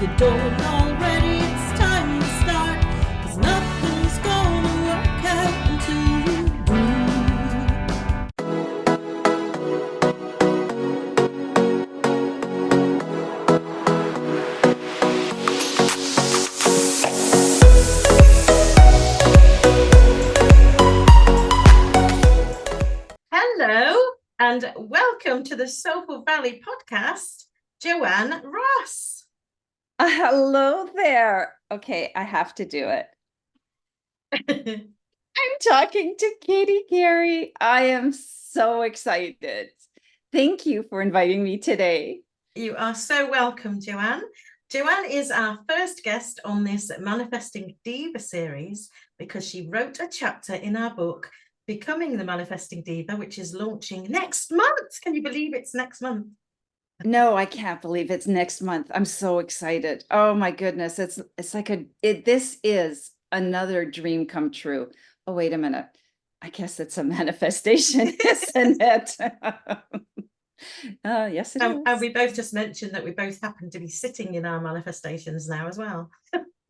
If you're done already, it's time to start, 'cause nothing's gonna work out until you do. Hello, and welcome to the Soulful Valley podcast, Joanne Ross. Hello there. Okay, I have to do it. I'm talking to Carey. I am so excited. Thank you for inviting me today. You are so welcome, Joanne. Joanne is our first guest on this Manifesting Diva series because she wrote a chapter in our book, Becoming the Manifesting Diva, which is launching next month. Can you believe it's next month? No, I can't believe it's next month. I'm so excited. Oh my goodness. It's like this is another dream come true. Oh, wait a minute. I guess it's a manifestation, isn't it? Yes, it And is. we both just mentioned that we both happen to be sitting in our manifestations now as well.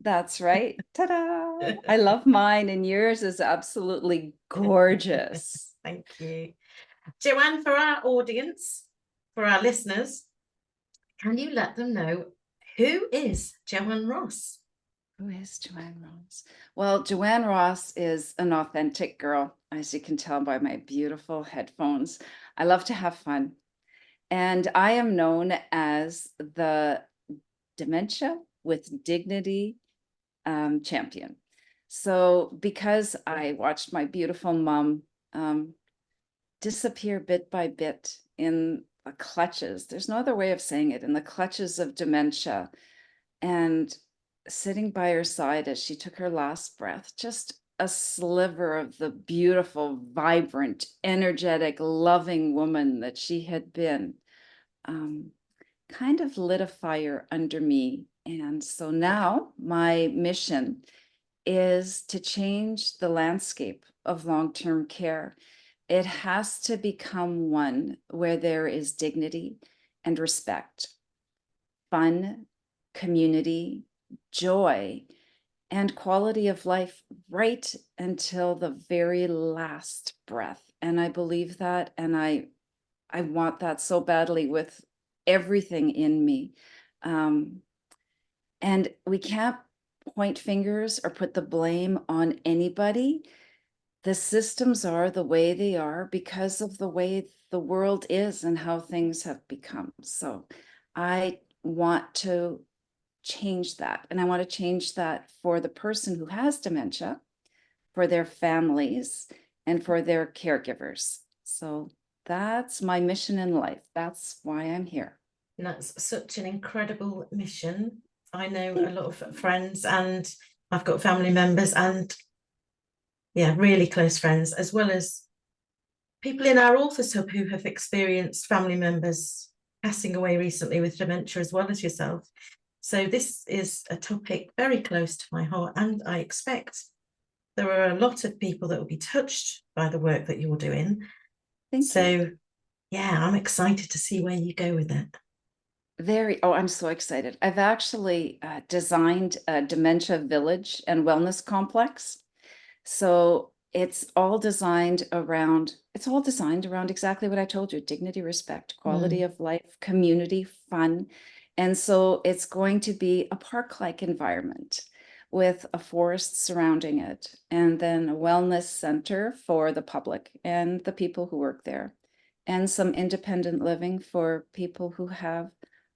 That's right. Ta-da! I love mine, and yours is absolutely gorgeous. Thank you. Joanne, for our audience, for our listeners, can you let them know who is Joanne Ross? Who is Joanne Ross? Well, Joanne Ross is an authentic girl, as you can tell by my beautiful headphones. I love to have fun. And I am known as the Dementia with Dignity champion. So because I watched my beautiful mom disappear bit by bit in the clutches, there's no other way of saying it, in the clutches of dementia, and sitting by her side as she took her last breath, just a sliver of the beautiful, vibrant, energetic, loving woman that she had been, kind of lit a fire under me. And so now my mission is to change the landscape of long-term care. It has to become one where there is dignity and respect, fun, community, joy, and quality of life right until the very last breath. And I believe that, and I want that so badly with everything in me. And we can't point fingers or put the blame on anybody. The systems are the way they are because of the way the world is and how things have become. So I want to change that. And I want to change that for the person who has dementia, for their families, and for their caregivers. So that's my mission in life. That's why I'm here. And that's such an incredible mission. I know a lot of friends, and I've got family members and really close friends, as well as people in our authors hub who have experienced family members passing away recently with dementia, as well as yourself. So this is a topic very close to my heart, and I expect there are a lot of people that will be touched by the work that you're doing. Thank you. I'm excited to see where you go with it. I'm so excited. I've actually designed a dementia village and wellness complex. So it's all designed around exactly what I told you: dignity, respect, quality of life, community, fun. And so it's going to be a park-like environment with a forest surrounding it, and then a wellness center for the public and the people who work there, and some independent living for people who have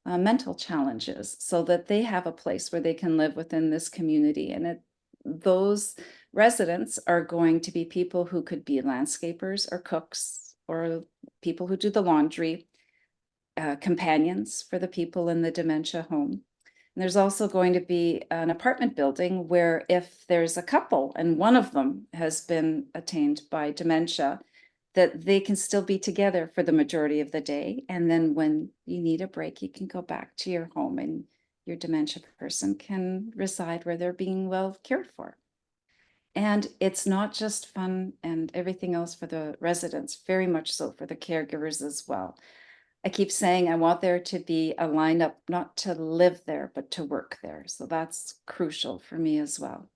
mental challenges, so that they have a place where they can live within this community. And those residents are going to be people who could be landscapers or cooks or people who do the laundry, companions for the people in the dementia home. And there's also going to be an apartment building where if there's a couple and one of them has been attained by dementia, that they can still be together for the majority of the day. And then when you need a break, you can go back to your home and your dementia person can reside where they're being well cared for. And it's not just fun and everything else for the residents, very much so for the caregivers as well. I keep saying I want there to be a lineup, not to live there, but to work there. So that's crucial for me as well.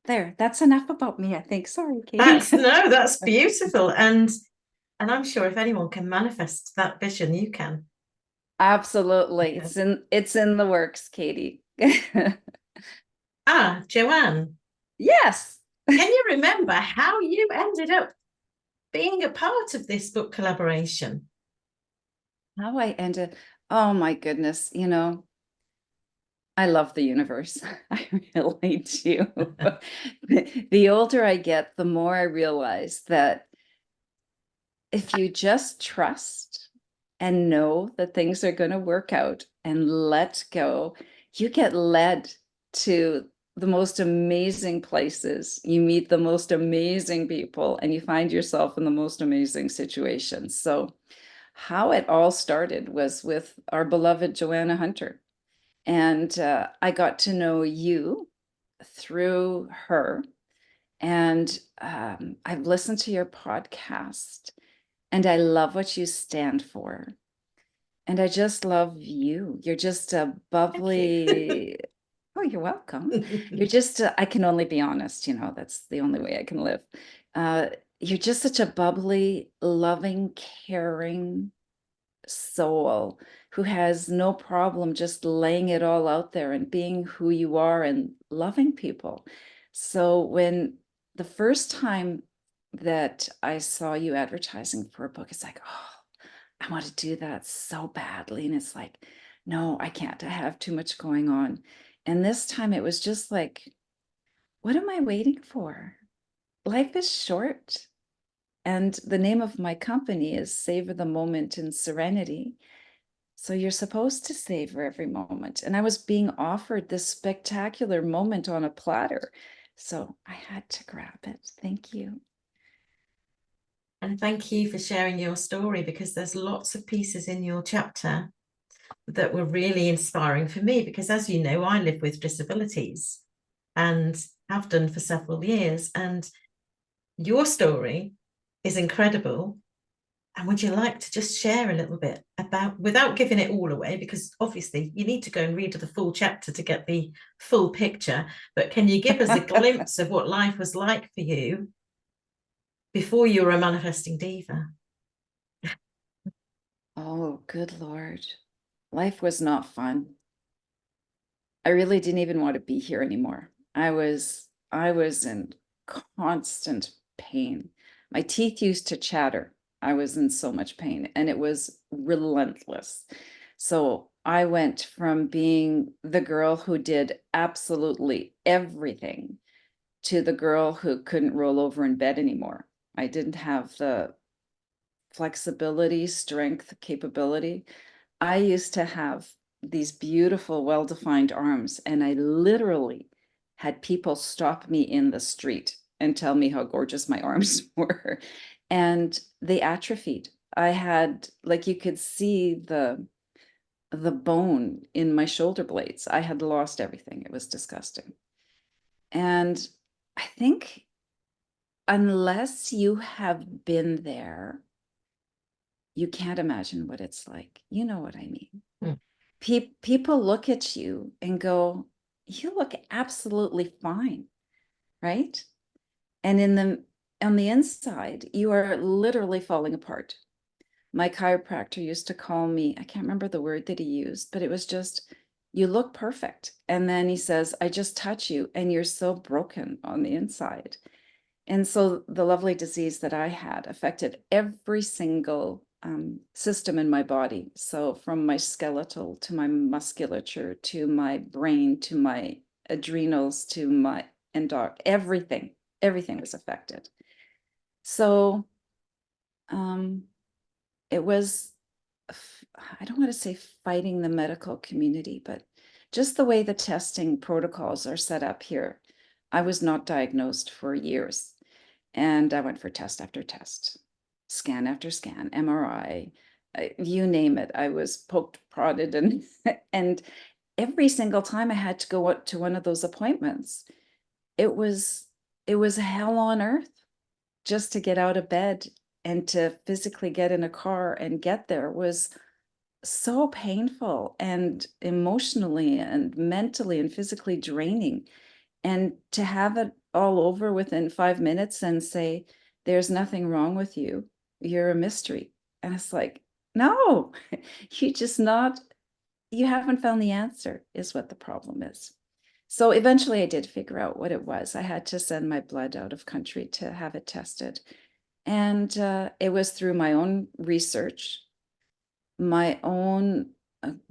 There, that's enough about me, I think. Sorry, Katie. That's beautiful. And I'm sure if anyone can manifest that vision, you can. Absolutely. Yeah. It's in the works, Katie. Joanne, Yes. can you remember how you ended up being a part of this book collaboration? How I ended, oh my goodness, I love the universe. I really do. The older I get, the more I realize that if you just trust and know that things are going to work out and let go, you get led to the most amazing places. You meet the most amazing people and you find yourself in the most amazing situations. So, how it all started was with our beloved Joanna Hunter. And I got to know you through her. And I've listened to your podcast and I love what you stand for. And I just love you. You're just a bubbly. Oh, you're welcome. You're just, I can only be honest, that's the only way I can live. You're just such a bubbly, loving, caring soul who has no problem just laying it all out there and being who you are and loving people. So when the first time that I saw you advertising for a book, it's like, oh, I want to do that so badly. And it's like, no, I can't. I have too much going on. And this time it was just like, what am I waiting for? Life is short. And the name of my company is Savour the Moment in Serenity. So you're supposed to savor every moment. And I was being offered this spectacular moment on a platter. So I had to grab it. Thank you. And thank you for sharing your story, because there's lots of pieces in your chapter that were really inspiring for me, because as you know, I live with disabilities and have done for several years. And your story is incredible. And would you like to just share a little bit about, without giving it all away, because obviously you need to go and read the full chapter to get the full picture, but can you give us a glimpse of what life was like for you before you were a manifesting diva? Oh, good Lord. Life was not fun. I really didn't even want to be here anymore. I was in constant pain. My teeth used to chatter. I was in so much pain and it was relentless. So I went from being the girl who did absolutely everything to the girl who couldn't roll over in bed anymore. I didn't have the flexibility, strength, capability. I used to have these beautiful, well-defined arms, and I literally had people stop me in the street and tell me how gorgeous my arms were. And they atrophied. I had, like, you could see the bone in my shoulder blades. I had lost everything. It was disgusting. And I think unless you have been there, you can't imagine what it's like. You know what I mean? Mm. People look at you and go, you look absolutely fine, right? And on the inside, you are literally falling apart. My chiropractor used to call me, I can't remember the word that he used, but it was just, you look perfect. And then he says, I just touch you and you're so broken on the inside. And so the lovely disease that I had affected every single system in my body. So from my skeletal to my musculature, to my brain, to my adrenals, to my everything was affected. So it was, I don't want to say fighting the medical community, but just the way the testing protocols are set up here. I was not diagnosed for years. And I went for test after test, scan after scan, MRI, you name it. I was poked, prodded, and and every single time I had to go up to one of those appointments, it was hell on earth just to get out of bed and to physically get in a car and get there was so painful and emotionally and mentally and physically draining. And to have it all over within 5 minutes and say, there's nothing wrong with you, you're a mystery. And it's like, no, you haven't found the answer, is what the problem is. So eventually I did figure out what it was. I had to send my blood out of country to have it tested. And it was through my own research, my own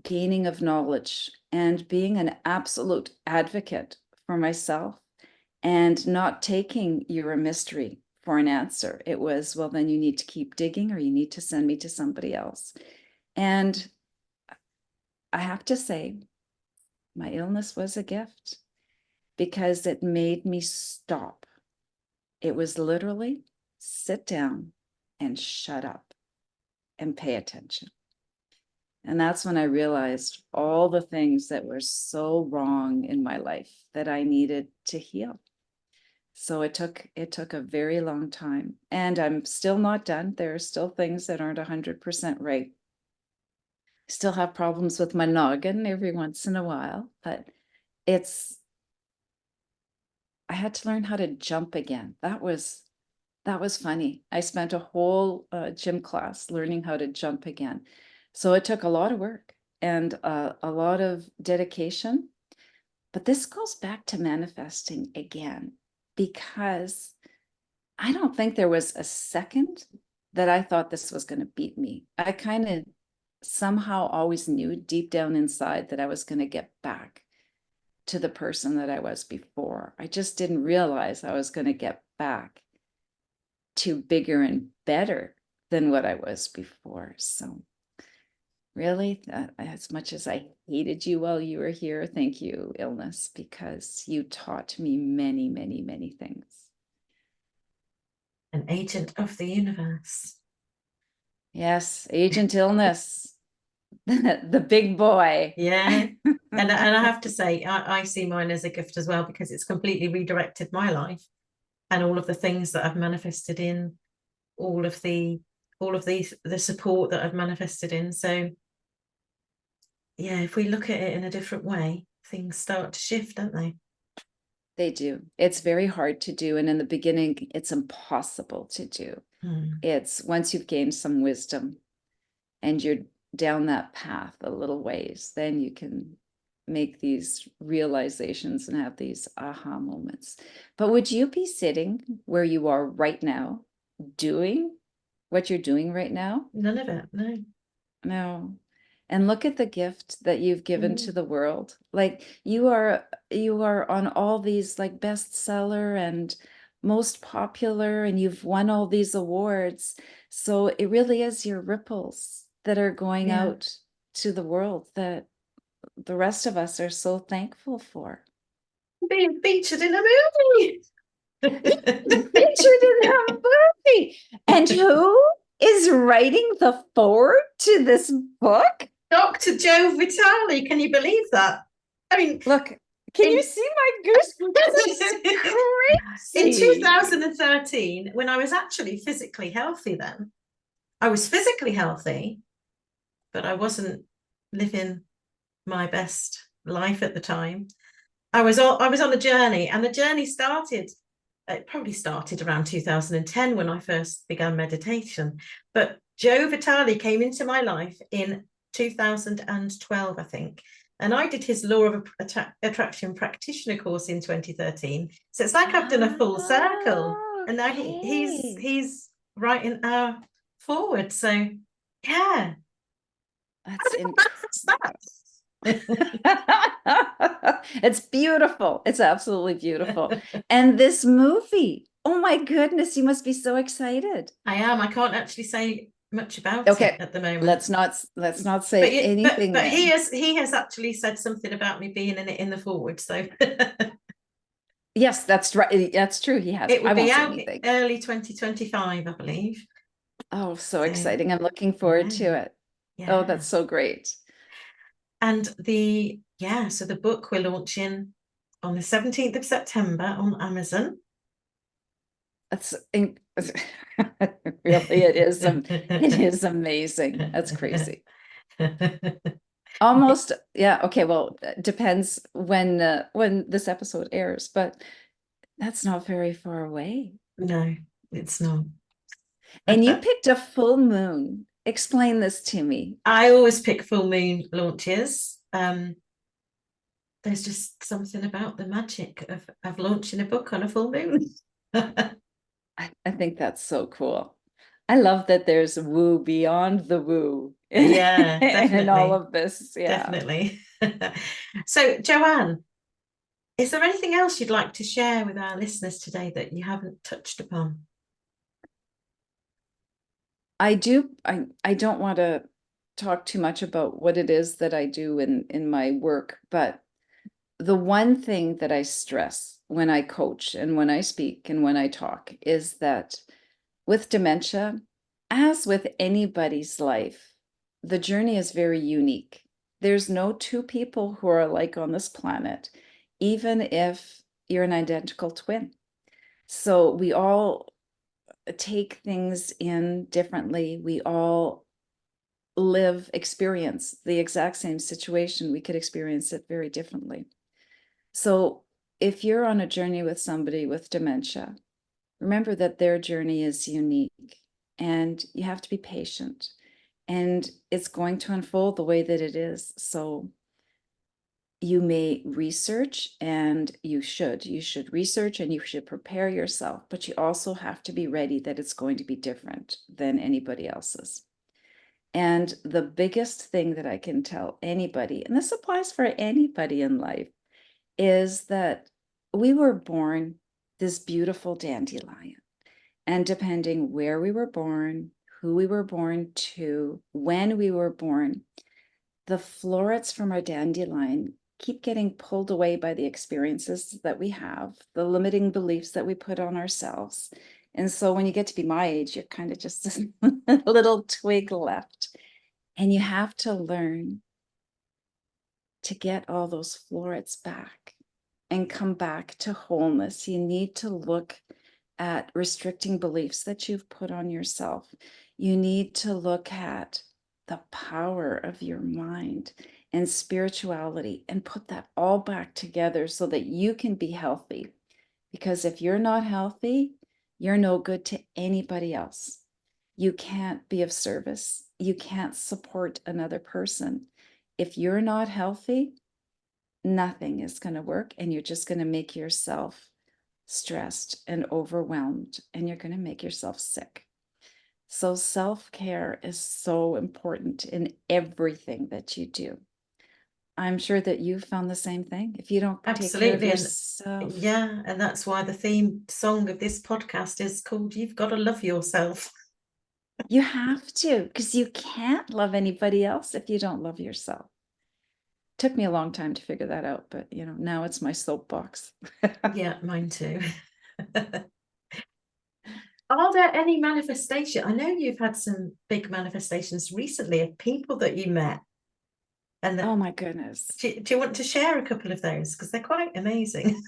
gaining of knowledge, and being an absolute advocate for myself, and not taking you're a mystery for an answer. It was, well, then you need to keep digging, or you need to send me to somebody else. And I have to say, my illness was a gift, because it made me stop. It was literally sit down and shut up and pay attention. And that's when I realized all the things that were so wrong in my life that I needed to heal. So it took a very long time, and I'm still not done. There are still things that aren't 100% right. Still have problems with my noggin every once in a while, but I had to learn how to jump again. That was funny. I spent a whole gym class learning how to jump again. So it took a lot of work and a lot of dedication. But this goes back to manifesting again, because I don't think there was a second that I thought this was going to beat me. I kind of somehow always knew deep down inside that I was going to get back to the person that I was before. I just didn't realize I was going to get back to bigger and better than what I was before. So really, as much as I hated you while you were here, thank you, illness, because you taught me many, many, many things. An agent of the universe. Yes, Agent Illness, the big boy. Yeah. And I have to say, I see mine as a gift as well, because it's completely redirected my life and all of the things that I've manifested in, all of the support that I've manifested in. So yeah, if we look at it in a different way, things start to shift, don't they? They do. It's very hard to do. And in the beginning, it's impossible to do. It's once you've gained some wisdom and you're down that path a little ways, then you can make these realizations and have these aha moments. But would you be sitting where you are right now, doing what you're doing right now? None of it, no. No. And look at the gift that you've given to the world. Like you are on all these like bestseller and most popular, and you've won all these awards. So it really is your ripples that are going out to the world that the rest of us are so thankful for. Being featured in a movie. Featured in a movie. And who is writing the foreword to this book? Dr. Joe Vitale. Can you believe that? I mean, look, can you see my goosebumps? In Crazy. 2013, when I was actually physically healthy, then I was physically healthy, but I wasn't living my best life at the time. I was on a journey, and the journey started. It probably started around 2010 when I first began meditation. But Joe Vitale came into my life in 2012, I think. And I did his Law of Attraction practitioner course in 2013. So it's like I've done a full circle. And now he's writing our forward. So yeah. That's it's beautiful. It's absolutely beautiful. And this movie, oh my goodness, you must be so excited. I am. I can't actually say much about it at the moment. Let's not say anything. But he has actually said something about me being in it in the forward. So yes, that's right. That's true. He has. It would be out early 2025, I believe. Oh, so exciting. I'm looking forward to it. Yeah. Oh, that's so great. And so the book we're launching on the 17th of September on Amazon. That's Really, it is amazing. That's crazy. Almost, yeah, okay, well, depends when this episode airs, but that's not very far away. No, it's not. And you picked a full moon. Explain this to me. I always pick full moon launches. There's just something about the magic of launching a book on a full moon. I think that's so cool. I love that there's woo beyond the woo Yeah, in all definitely. of this. Yeah. Definitely. So, Joanne, is there anything else you'd like to share with our listeners today that you haven't touched upon? I don't want to talk too much about what it is that I do in my work, but the one thing that I stress when I coach and when I speak and when I talk is that with dementia, as with anybody's life, the journey is very unique. There's no two people who are alike on this planet, even if you're an identical twin. So we all take things in differently. We all experience the exact same situation. We could experience it very differently. So if you're on a journey with somebody with dementia, remember that their journey is unique and you have to be patient, and it's going to unfold the way that it is. So you may research, and you should research and you should prepare yourself, but you also have to be ready that it's going to be different than anybody else's. And the biggest thing that I can tell anybody, and this applies for anybody in life, is that we were born this beautiful dandelion. And depending where we were born, who we were born to, when we were born, the florets from our dandelion keep getting pulled away by the experiences that we have, the limiting beliefs that we put on ourselves. And so when you get to be my age, you're kind of just a little twig left. And you have to learn to get all those florets back and come back to wholeness. You need to look at restricting beliefs that you've put on yourself. You need to look at the power of your mind and spirituality and put that all back together so that you can be healthy. Because if you're not healthy, you're no good to anybody else. You can't be of service. You can't support another person. If you're not healthy, nothing is going to work, and you're just going to make yourself stressed and overwhelmed, and you're going to make yourself sick. So self-care is so important in everything that you do. I'm sure that you found the same thing. If you don't take care of Absolutely. yourself. Yeah, and that's why the theme song of this podcast is called You've Got to Love Yourself. You have to, because you can't love anybody else if you don't love yourself. Took me a long time to figure that out, but now it's my soapbox. Yeah, mine too. Are there any manifestation? I know you've had some big manifestations recently of people that you met. And Oh my goodness. Do you want to share a couple of those? Because they're quite amazing.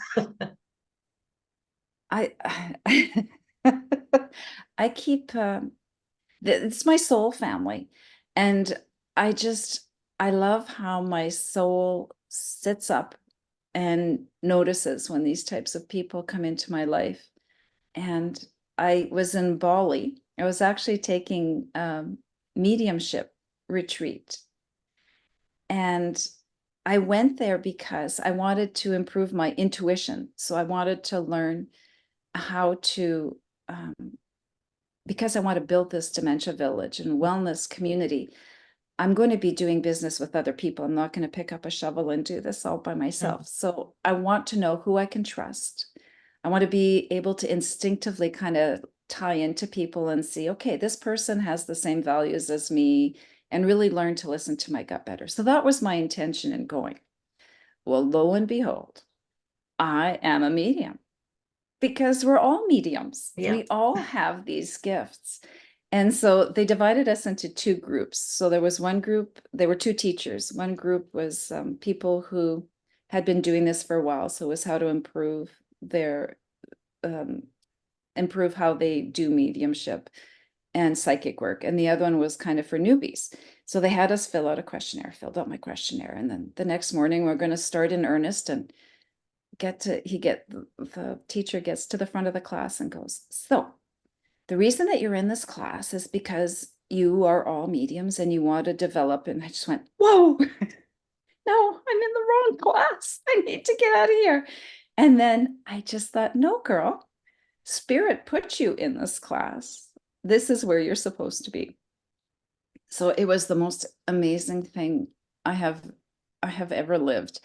I I keep it's my soul family, and I love how my soul sits up and notices when these types of people come into my life. And I was in Bali. I was actually taking mediumship retreat, and I went there because I wanted to improve my intuition. So I wanted to learn how to because I want to build this dementia village and wellness community. I'm going to be doing business with other people. I'm not going to pick up a shovel and do this all by myself. So I want to know who I can trust. I want to be able to instinctively kind of tie into people and see, okay, this person has the same values as me, and really learn to listen to my gut better. So that was my intention in going. Well, lo and behold, I am a medium, because we're all mediums. Yeah. We all have these gifts. And so they divided us into two groups. So there was one group, there were two teachers. One group was people who had been doing this for a while. So it was how to improve their improve how they do mediumship and psychic work. And the other one was kind of for newbies. So they had us fill out a questionnaire, filled out my questionnaire. And then the next morning we're going to start in earnest and the teacher gets to the front of the class and goes, so the reason that you're in this class is because you are all mediums and you want to develop. And I just went, whoa, no, I'm in the wrong class. I need to get out of here. And then I just thought, no, girl, Spirit put you in this class. This is where you're supposed to be. So it was the most amazing thing I have ever lived.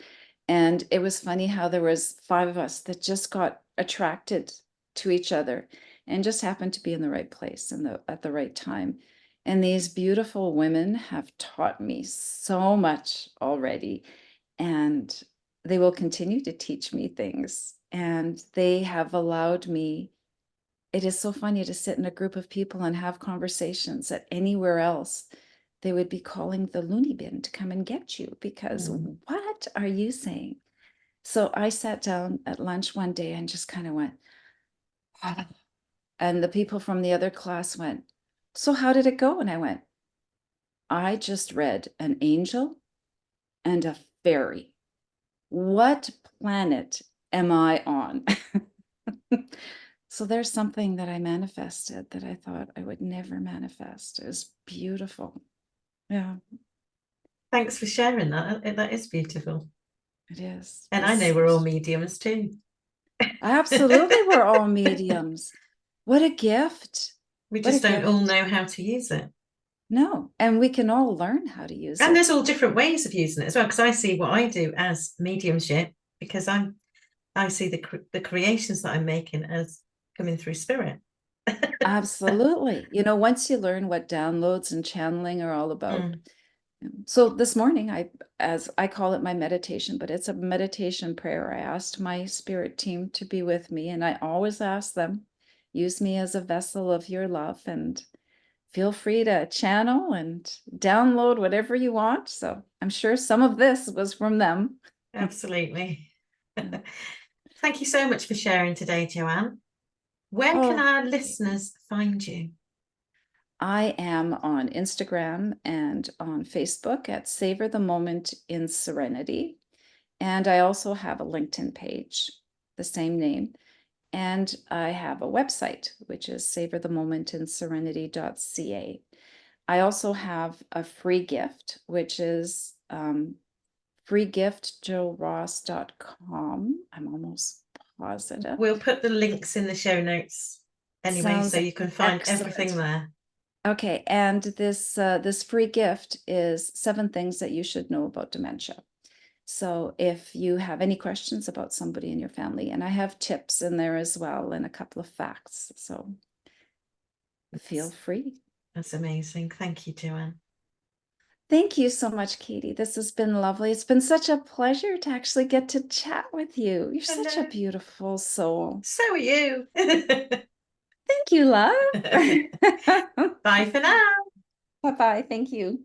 And it was funny how there was 5 of us that just got attracted to each other and just happened to be in the right place and at the right time. And these beautiful women have taught me so much already, and they will continue to teach me things. And they have allowed me, it is so funny to sit in a group of people and have conversations that anywhere else they would be calling the loony bin to come and get you, because what are you saying? So I sat down at lunch one day and just kind of went, ah. And the people from the other class went, so how did it go? And I went, I just read an angel and a fairy. What planet am I on? So there's something that I manifested that I thought I would never manifest. It was beautiful. Yeah. Thanks for sharing that. That is beautiful. It is. And I know we're all mediums too. Absolutely, we're all mediums. What a gift. We just don't all know how to use it. No, and we can all learn how to use it. And there's all different ways of using it as well, because I see what I do as mediumship, because I see the creations that I'm making as coming through spirit. Absolutely. You know, once you learn what downloads and channeling are all about. So this morning, as I call it my meditation, but it's a meditation prayer. I asked my spirit team to be with me, and I always ask them, use me as a vessel of your love, and feel free to channel and download whatever you want. So I'm sure some of this was from them. Absolutely. Thank you so much for sharing today, Joanne. Where can our listeners find you? I am on Instagram and on Facebook at Savour the Moment in Serenity. And I also have a LinkedIn page, the same name. And I have a website, which is savourthemomentinserenity.ca. I also have a free gift, which is freegiftjoeross.com. I'm almost positive. We'll put the links in the show notes anyway, so you can find everything there. Okay, and this free gift is 7 things that you should know about dementia. So if you have any questions about somebody in your family, and I have tips in there as well and a couple of facts, so feel free. That's amazing. Thank you, Joanne. Thank you so much, Katie. This has been lovely. It's been such a pleasure to actually get to chat with you. You're such a beautiful soul. So are you. Thank you, love. Bye for now. Bye-bye. Thank you.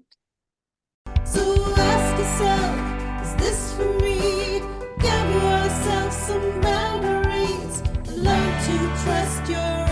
So ask yourself, is this for me? Give yourself some boundaries. Learn to trust your